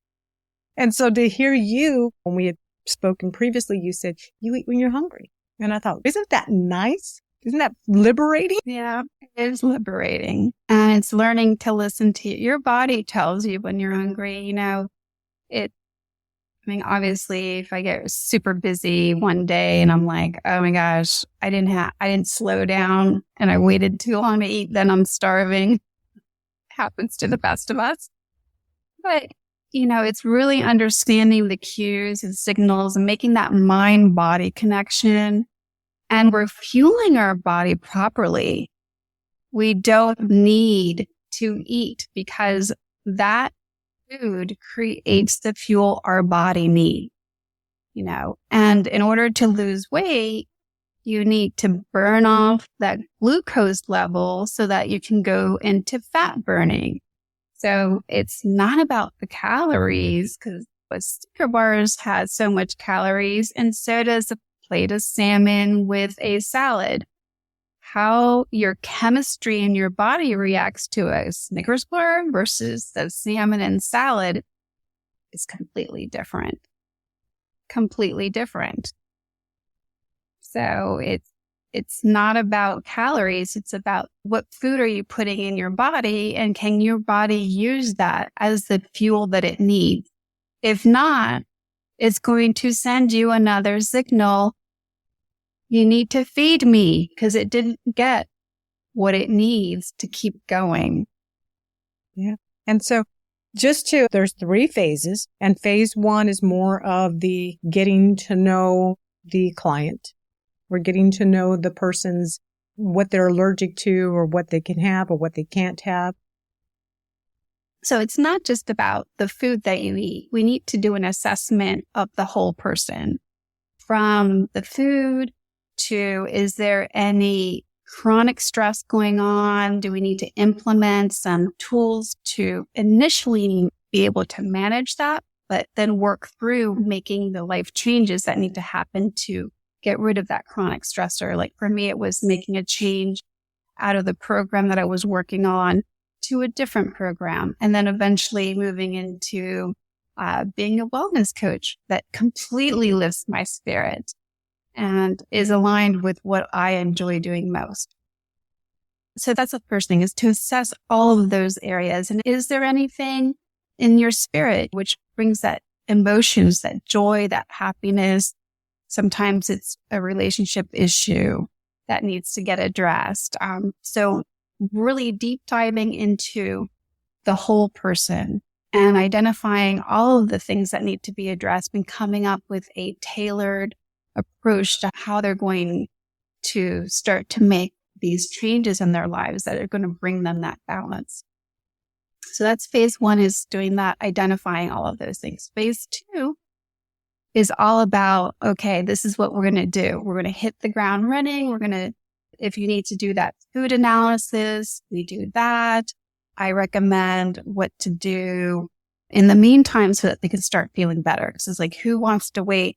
And so to hear you, when we had spoken previously, you said, "You eat when you're hungry." And I thought, isn't that nice? Isn't that liberating? Yeah, it is liberating. And it's learning to listen to your body tells you when you're hungry. Obviously, if I get super busy one day and I'm like, "Oh my gosh, I didn't slow down and I waited too long to eat," then I'm starving. Happens to the best of us. But, it's really understanding the cues and signals and making that mind-body connection. And we're fueling our body properly. We don't need to eat, because that food creates the fuel our body needs, And in order to lose weight, You need to burn off that glucose level so that you can go into fat burning. So it's not about the calories, because a Snicker bars has so much calories, and so does a plate of salmon with a salad. How your chemistry in your body reacts to a Snickers bar versus the salmon and salad is completely different. Completely different. So it's not about calories. It's about what food are you putting in your body, and can your body use that as the fuel that it needs? If not, it's going to send you another signal. You need to feed me because it didn't get what it needs to keep going. Yeah. And so there's 3 phases, and phase 1 is more of the getting to know the client. We're getting to know the person's, what they're allergic to or what they can have or what they can't have. So it's not just about the food that you eat. We need to do an assessment of the whole person, from the food to, is there any chronic stress going on? Do we need to implement some tools to initially be able to manage that, but then work through making the life changes that need to happen to get rid of that chronic stressor? Like for me, it was making a change out of the program that I was working on to a different program, and then eventually moving into being a wellness coach that completely lifts my spirit and is aligned with what I enjoy doing most. So that's the first thing, is to assess all of those areas. And is there anything in your spirit which brings that emotions, that joy, that happiness? Sometimes it's a relationship issue that needs to get addressed. So really deep diving into the whole person and identifying all of the things that need to be addressed and coming up with a tailored approach to how they're going to start to make these changes in their lives that are going to bring them that balance. So that's phase 1, is doing that, identifying all of those things. Phase 2 is all about, okay, this is what we're going to do. We're going to hit the ground running. If you need to do that food analysis, we do that. I recommend what to do in the meantime so that they can start feeling better. So it's like, who wants to wait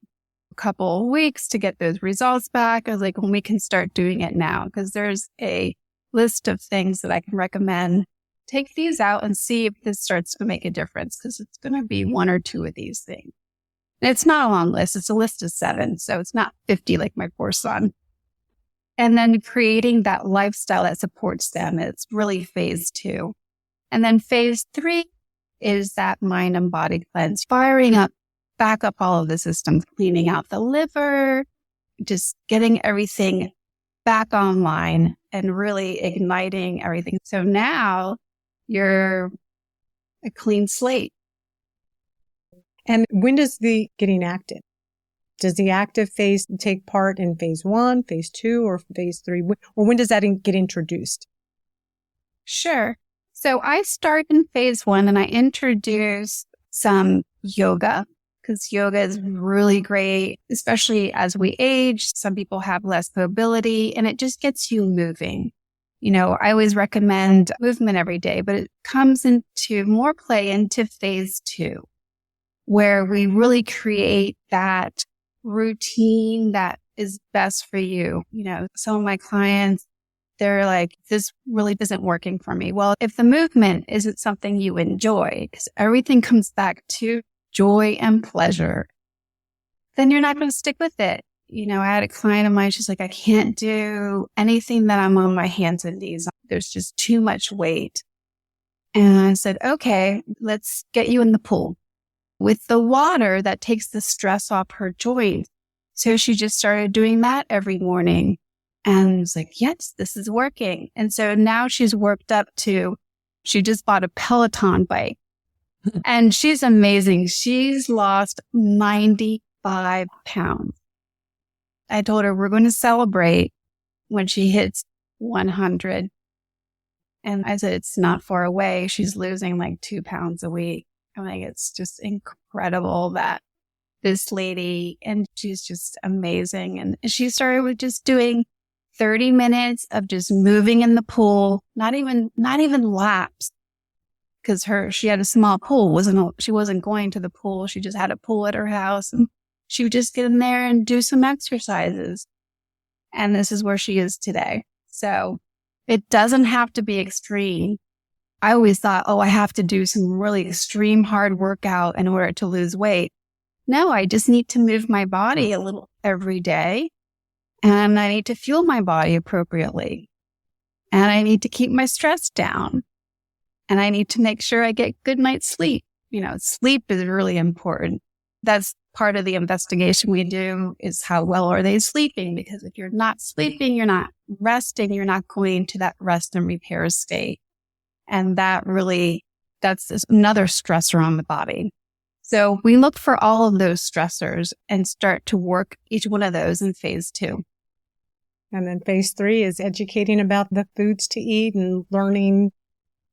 a couple of weeks to get those results back? I was like, when we can start doing it now, because there's a list of things that I can recommend. Take these out and see if this starts to make a difference, because it's going to be 1 or 2 of these things. And it's not a long list. It's a list of 7. So it's not 50 like my poor son. And then creating that lifestyle that supports them. It's really phase 2. And then phase 3 is that mind and body cleanse, back up all of the systems, cleaning out the liver, just getting everything back online and really igniting everything. So now you're a clean slate. And when does the getting active? Does the active phase take part in phase 1, phase 2, or phase 3? Or when does that get introduced? Sure. So I start in phase 1 and I introduce some yoga, because yoga is really great, especially as we age. Some people have less mobility and it just gets you moving. You know, I always recommend movement every day, but it comes into more play into phase 2, where we really create that routine that is best for you. You know, some of my clients, they're like, this really isn't working for me. Well, if the movement isn't something you enjoy, because everything comes back to joy and pleasure, then you're not going to stick with it. You know, I had a client of mine, she's like, I can't do anything that I'm on my hands and knees. There's just too much weight. And I said, okay, let's get you in the pool with the water that takes the stress off her joints. So she just started doing that every morning. And was like, yes, this is working. And so now she's worked up to, she just bought a Peloton bike. And she's amazing. She's lost 95 pounds. I told her we're going to celebrate when she hits 100. And I said, it's not far away. She's losing like 2 pounds a week. I'm like, it's just incredible that this lady, and she's just amazing. And she started with just doing 30 minutes of just moving in the pool, not even laps, because she had a small pool. She wasn't going to the pool. She just had a pool at her house, and she would just get in there and do some exercises. And this is where she is today. So it doesn't have to be extreme. I always thought, I have to do some really extreme hard workout in order to lose weight. No, I just need to move my body a little every day. And I need to fuel my body appropriately. And I need to keep my stress down. And I need to make sure I get good night's sleep. Sleep is really important. That's part of the investigation we do, is how well are they sleeping? Because if you're not sleeping, you're not resting, you're not going to that rest and repair state. And that's another stressor on the body. So we look for all of those stressors and start to work each one of those in phase 2. And then phase 3 is educating about the foods to eat and learning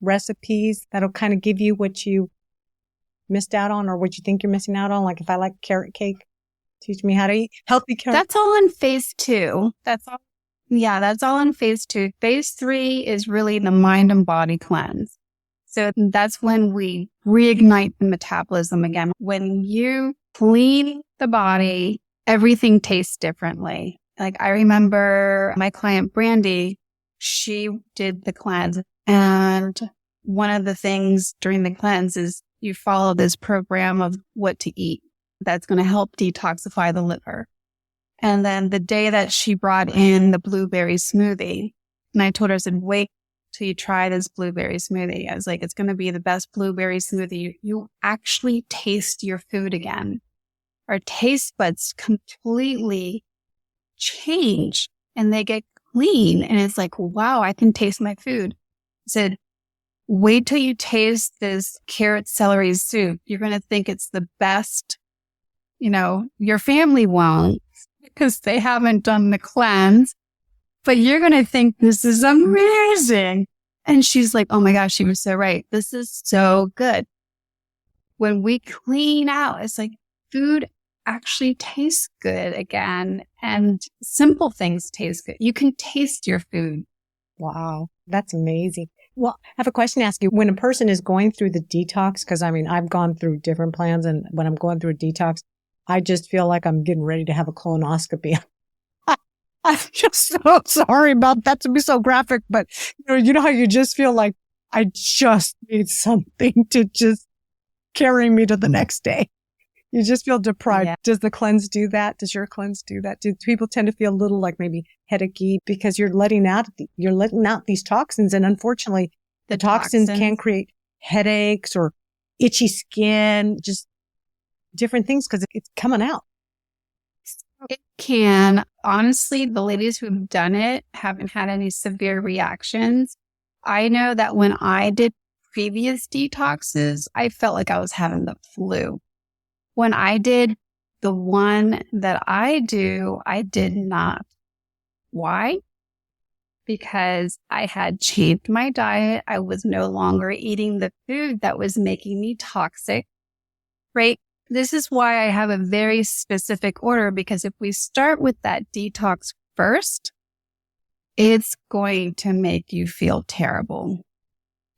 recipes that'll kind of give you what you missed out on or what you think you're missing out on. Like if I like carrot cake, teach me how to eat healthy carrot. That's all in phase 2. That's all in phase 2. Phase 3 is really the mind and body cleanse. So that's when we reignite the metabolism again. When you clean the body, everything tastes differently. Like I remember my client, Brandy, she did the cleanse. And one of the things during the cleanse is you follow this program of what to eat that's going to help detoxify the liver. And then the day that she brought in the blueberry smoothie, and I told her, I said, wait till you try this blueberry smoothie. I was like, it's going to be the best blueberry smoothie. You actually taste your food again. Our taste buds completely change and they get clean. And it's like, wow, I can taste my food. I said, wait till you taste this carrot celery soup. You're going to think it's the best. Your family won't because they haven't done the cleanse, but you're going to think this is amazing. And she's like, oh my gosh, she was so right. This is so good. When we clean out, it's like food actually tastes good again, and simple things taste good. You can taste your food. Wow, that's amazing. Well, I have a question to ask you. When a person is going through the detox, because I've gone through different plans, and when I'm going through a detox, I just feel like I'm getting ready to have a colonoscopy. I'm just so sorry about that to be so graphic, but you know how you just feel like I just need something to just carry me to the next day. You just feel deprived. Yeah. Does the cleanse do that? Does your cleanse do that? Do people tend to feel a little like maybe headachy because you're letting out these toxins, and unfortunately, the toxins can create headaches or itchy skin, just different things because it's coming out. It can. Honestly, the ladies who've done it haven't had any severe reactions. I know that when I did previous detoxes, I felt like I was having the flu. When I did the one that I do, I did not. Why? Because I had changed my diet. I was no longer eating the food that was making me toxic, right? This is why I have a very specific order, because if we start with that detox first, it's going to make you feel terrible.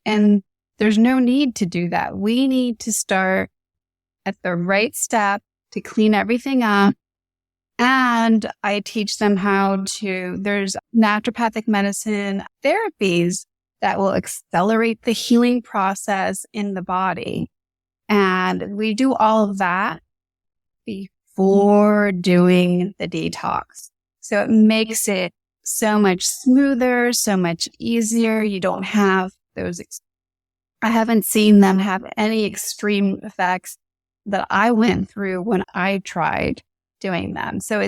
And there's no need to do that. We need to start at the right step to clean everything up. And I teach them there's naturopathic medicine therapies that will accelerate the healing process in the body. And we do all of that before doing the detox. So it makes it so much smoother, so much easier. You don't have those. I haven't seen them have any extreme effects that I went through when I tried doing them. So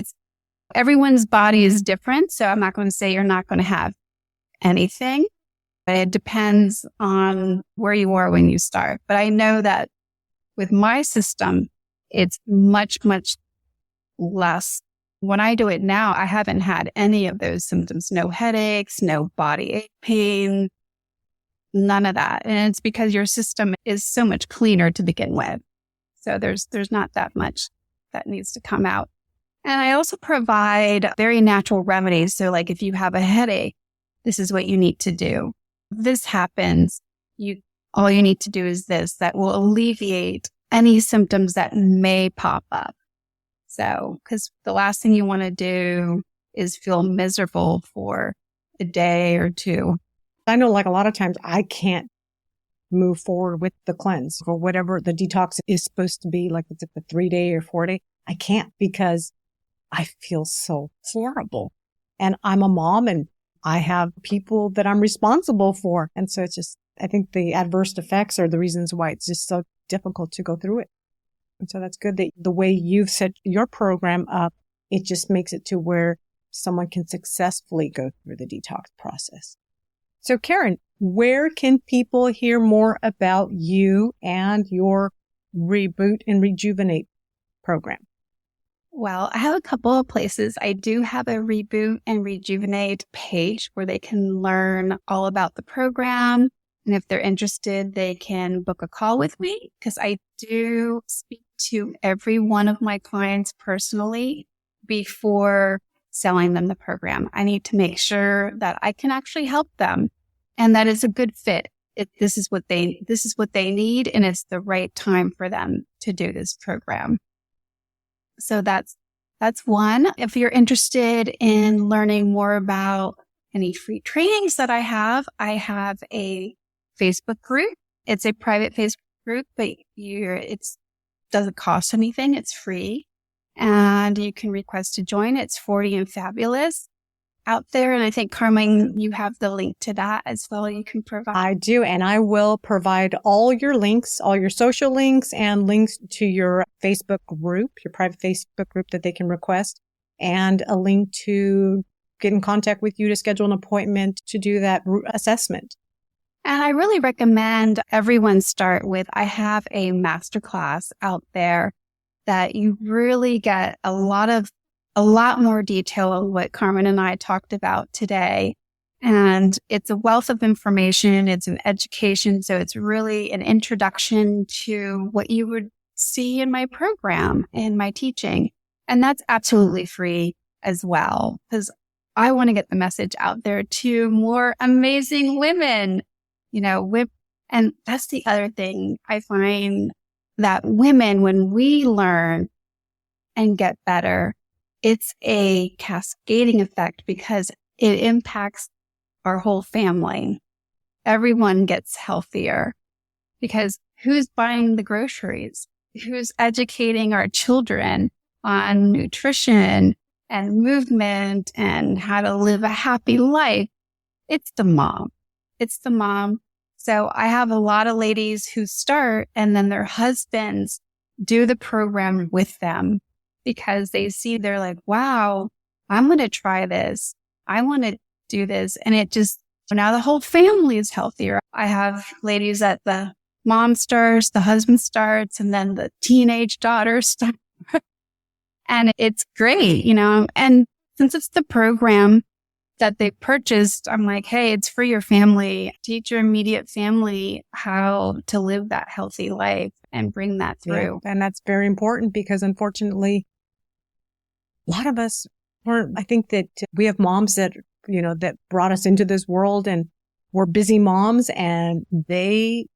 everyone's body is different. So I'm not going to say you're not going to have anything, but it depends on where you are when you start. But I know that with my system, it's much, much less. When I do it now, I haven't had any of those symptoms. No headaches, no body ache pain, none of that. And it's because your system is so much cleaner to begin with. So there's not that much that needs to come out. And I also provide very natural remedies. So like if you have a headache, this is what you need to do. If this happens, all you need to do is this. That will alleviate any symptoms that may pop up. So, because the last thing you want to do is feel miserable for a day or two. I know like a lot of times I can't move forward with the cleanse or whatever the detox is supposed to be, like it's a 3-day or 4-day. I can't because I feel so horrible. And I'm a mom and I have people that I'm responsible for. And so it's just, I think the adverse effects are the reasons why it's just so difficult to go through it. And so that's good that the way you've set your program up, it just makes it to where someone can successfully go through the detox process. So Karen, where can people hear more about you and your Reboot and Rejuvenate program? Well, I have a couple of places. I do have a Reboot and Rejuvenate page where they can learn all about the program. And if they're interested, they can book a call with me because I do speak to every one of my clients personally before selling them the program. I need to make sure that I can actually help them and that it's a good fit. This is what they need, and it's the right time for them to do this program. So that's one. If you're interested in learning more about any free trainings that I have a Facebook group. It's a private Facebook group, but it doesn't cost anything. It's free. And you can request to join. It's 40 and Fabulous out there. And I think, Carmen, you have the link to that as well. You can provide. I do. And I will provide all your links, all your social links and links to your Facebook group, your private Facebook group that they can request, and a link to get in contact with you to schedule an appointment to do that assessment. And I really recommend everyone start with, I have a masterclass out there that you really get a lot more detail on what Carmen and I talked about today. And it's a wealth of information. It's an education. So it's really an introduction to what you would see in my program, in my teaching. And that's absolutely free as well, because I want to get the message out there to more amazing women, and that's the other thing. I find that women, when we learn and get better, it's a cascading effect because it impacts our whole family. Everyone gets healthier because who's buying the groceries? Who's educating our children on nutrition and movement and how to live a happy life? It's the mom. So I have a lot of ladies who start and then their husbands do the program with them because they're like, wow, I'm going to try this. I want to do this. And now the whole family is healthier. I have ladies that the mom starts, the husband starts, and then the teenage daughter starts. And it's great, and since it's the program that they purchased, I'm like, hey, it's for your family. Teach your immediate family how to live that healthy life and bring that through. Yeah, and that's very important because unfortunately, a lot of us I think that we have moms that, that brought us into this world and we're busy moms and they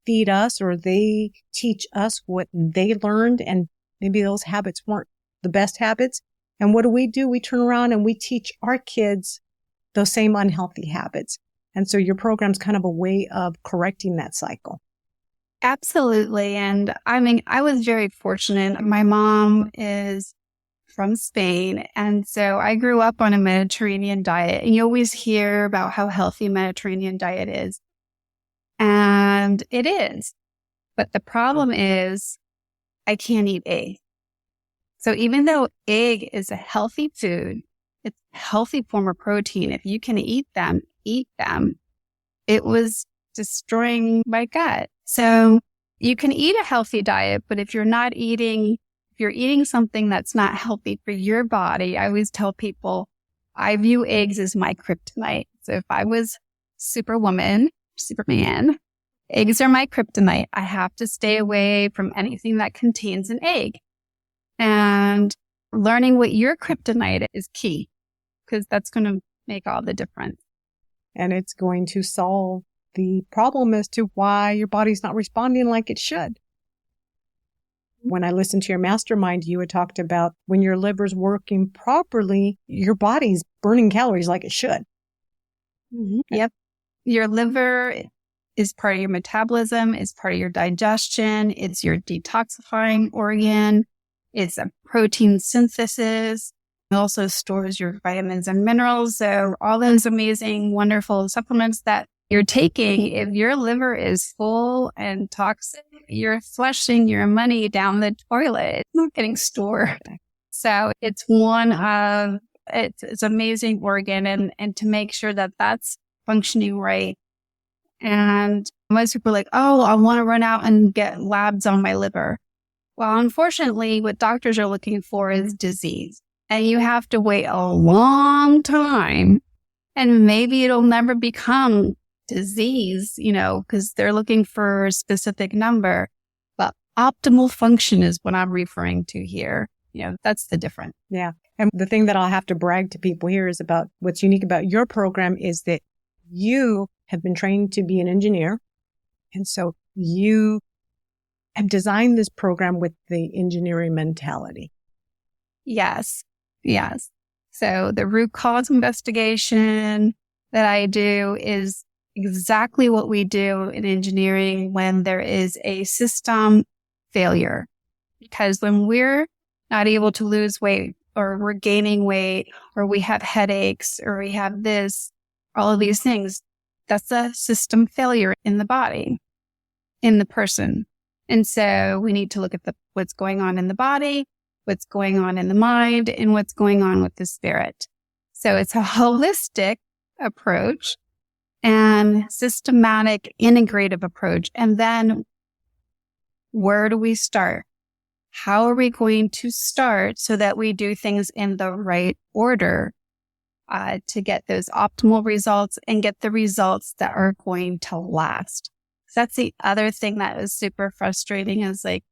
feed us or they teach us what they learned. And maybe those habits weren't the best habits. And what do? We turn around and we teach our kids those same unhealthy habits. And so your program's kind of a way of correcting that cycle. Absolutely. And I was very fortunate. My mom is from Spain. And so I grew up on a Mediterranean diet. And you always hear about how healthy a Mediterranean diet is. And it is. But the problem is I can't eat egg. So even though egg is a healthy food, it's a healthy form of protein. If you can eat them. It was destroying my gut. So you can eat a healthy diet, but if you're eating something that's not healthy for your body, I always tell people, I view eggs as my kryptonite. So if I was Superman, eggs are my kryptonite. I have to stay away from anything that contains an egg. And learning what your kryptonite is key, because that's going to make all the difference. And it's going to solve the problem as to why your body's not responding like it should. When I listened to your mastermind, you had talked about when your liver's working properly, your body's burning calories like it should. Mm-hmm. Yep. Your liver is part of your metabolism, is part of your digestion. It's your detoxifying organ. It's a protein synthesis. It also stores your vitamins and minerals. So all those amazing, wonderful supplements that you're taking, if your liver is full and toxic, you're flushing your money down the toilet. It's not getting stored. So it's it's an amazing organ, and to make sure that that's functioning right. And most people are like, oh, I want to run out and get labs on my liver. Well, unfortunately, what doctors are looking for is disease. And you have to wait a long time. And maybe it'll never become disease, because they're looking for a specific number. But optimal function is what I'm referring to here. That's the difference. Yeah. And the thing that I'll have to brag to people here is about what's unique about your program is that you have been trained to be an engineer. And so you have designed this program with the engineering mentality. Yes. So the root cause investigation that I do is exactly what we do in engineering when there is a system failure. Because when we're not able to lose weight, or we're gaining weight, or we have headaches, or we have this, all of these things, that's a system failure in the body, in the person. And so we need to look at what's going on in the body, what's going on in the mind, and what's going on with the spirit. So it's a holistic approach and systematic, integrative approach. And then where do we start? How are we going to start so that we do things in the right order to get those optimal results and get the results that are going to last? So that's the other thing that is super frustrating is like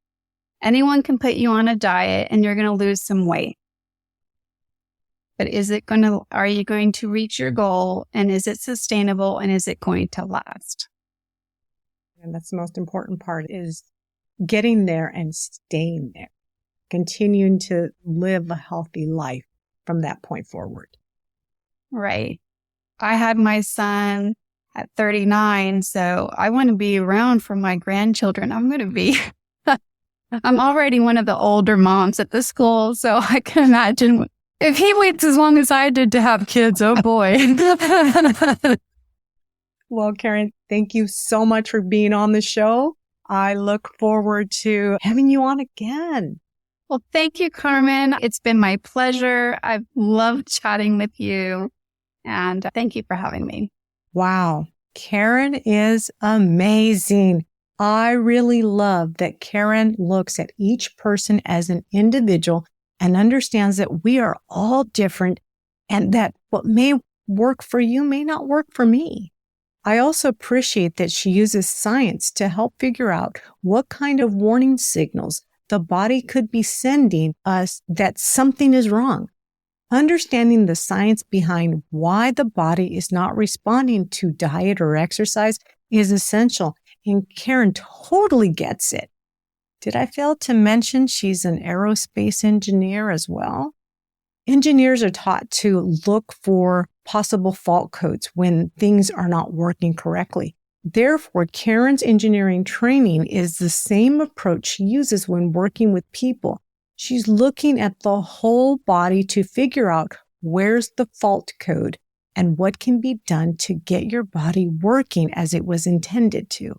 anyone can put you on a diet and you're going to lose some weight. But are you going to reach your goal, and is it sustainable, and is it going to last? And that's the most important part is getting there and staying there, continuing to live a healthy life from that point forward. Right. I had my son at 39, so I want to be around for my grandchildren. I'm already one of the older moms at the school, so I can imagine if he waits as long as I did to have kids, oh boy. Well, Karen, thank you so much for being on the show. I look forward to having you on again. Well, thank you, Carmen. It's been my pleasure. I've loved chatting with you, and thank you for having me. Wow. Karen is amazing. I really love that Karen looks at each person as an individual and understands that we are all different and that what may work for you may not work for me. I also appreciate that she uses science to help figure out what kind of warning signals the body could be sending us that something is wrong. Understanding the science behind why the body is not responding to diet or exercise is essential, and Karen totally gets it. Did I fail to mention she's an aerospace engineer as well? Engineers are taught to look for possible fault codes when things are not working correctly. Therefore, Karen's engineering training is the same approach she uses when working with people. She's looking at the whole body to figure out where's the fault code and what can be done to get your body working as it was intended to.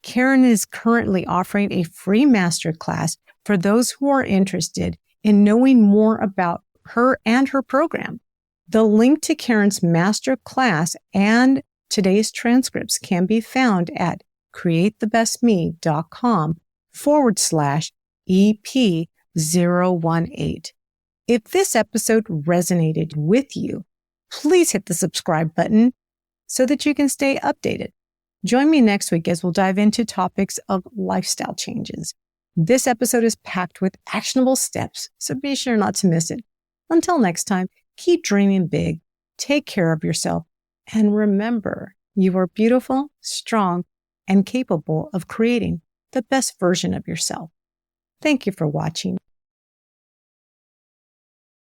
Karen is currently offering a free masterclass for those who are interested in knowing more about her and her program. The link to Karen's masterclass and today's transcripts can be found at createthebestme.com/EP018. If this episode resonated with you, please hit the subscribe button so that you can stay updated. Join me next week as we'll dive into topics of lifestyle changes. This episode is packed with actionable steps, so be sure not to miss it. Until next time, keep dreaming big, take care of yourself, and remember, you are beautiful, strong, and capable of creating the best version of yourself. Thank you for watching.